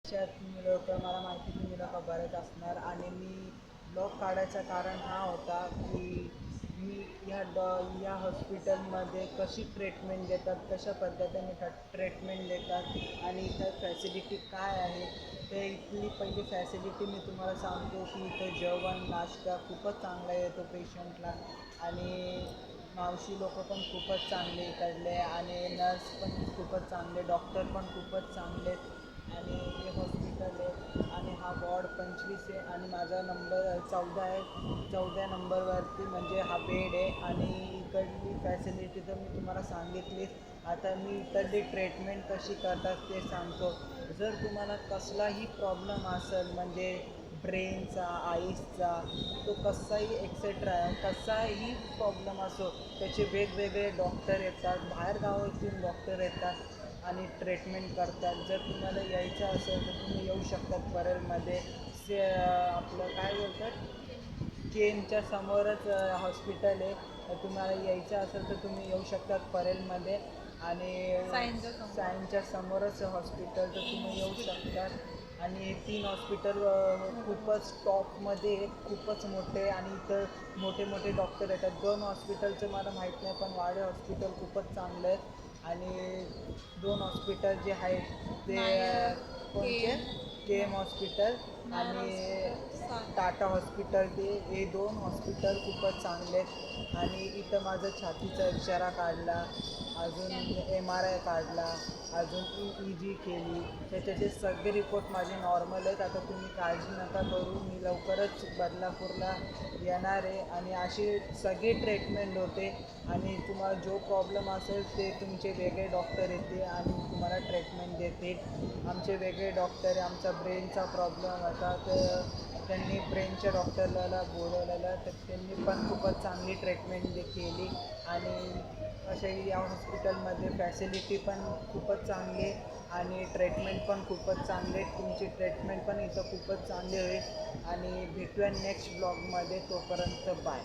तुम्ही लोक मला माहिती तुम्ही लोक बरेच असणार आणि मी ब्लॉग काढायचं कारण हा होता की मी या हॉस्पिटलमध्ये कशी ट्रीटमेंट देतात, कशा पद्धतीने ट्रीटमेंट देतात आणि इथं फॅसिलिटी काय आहे. ते इथली पहिली फॅसिलिटी मी तुम्हाला सांगतो की इथं जेवण नाश्ता खूपच चांगला येतो पेशंटला आणि मावशी लोक पण खूपच चांगले इकडले आणि नर्स पण खूपच चांगले, डॉक्टर पण खूपच चांगले आणि हे हॉस्पिटल आहे आणि हा वॉर्ड 25 आहे आणि माझा नंबर 14 आहे. 14 नंबरवरती म्हणजे हा बेड आहे आणि इकडली फॅसिलिटी तर मी तुम्हाला सांगितलीच. आता मी इकडली ट्रीटमेंट कशी करतात ते सांगतो. जर तुम्हाला कसलाही प्रॉब्लेम असेल म्हणजे ब्रेनचा, आईसचा, तो कसाही एक्सेट्रा कसाही प्रॉब्लेम असो, त्याचे वेगवेगळे डॉक्टर येतात, बाहेर गावातून डॉक्टर येतात आणि ट्रीटमेंट करतात. जर तुम्हाला यायचं असेल तर तुम्ही येऊ शकतात परेलमध्ये. आपलं काय बोलतात, केमच्या समोरच हॉस्पिटल आहे. तर तुम्हाला यायचं असेल तर तुम्ही येऊ शकतात परेलमध्ये आणि सायन्सच्या समोरच हॉस्पिटल, तर तुम्ही येऊ शकतात. आणि हे 3 हॉस्पिटल खूपच टॉपमध्ये आहेत, खूपच मोठे आणि इथं मोठे मोठे डॉक्टर येतात. 2 हॉस्पिटलचं मला माहीत नाही पण वाडे हॉस्पिटल खूपच चांगलं आहे आणि 2 हॉस्पिटल जे आहेत ते कोणते, के एम हॉस्पिटल आणि टाटा हॉस्पिटल, हे 2 हॉस्पिटल खूपच चांगले आहेत. आणि इथं माझं छातीचा इशारा काढला, अजून MRI काढला, अजून EEG केली, त्याच्याचे सगळे रिपोर्ट माझे नॉर्मल आहेत. आता तुम्ही काळजी नका करू, मी लवकरच बदलापूरला येणार आहे आणि अशी सगळी ट्रीटमेंट होते आणि तुम्हाला जो प्रॉब्लेम असेल ते तुमचे वेगळे डॉक्टर येते आणि तुम्हाला ट्रीटमेंट देतील. आमचे वेगळे डॉक्टर आहे. आमचा ब्रेनचा प्रॉब्लेम होता तर त्यांनी ब्रेनच्या डॉक्टरला बोलवलेलं, तर त्यांनी पण खूपच चांगली ट्रीटमेंट केली आणि असे या हॉस्पिटलमध्ये फॅसिलिटी पण खूपच चांगली आणि ट्रीटमेंट पण खूपच चांगले. तुमची ट्रीटमेंट पण इथं खूपच चांगली होईल आणि भेटूया नेक्स्ट ब्लॉगमध्ये. तोपर्यंत बाय.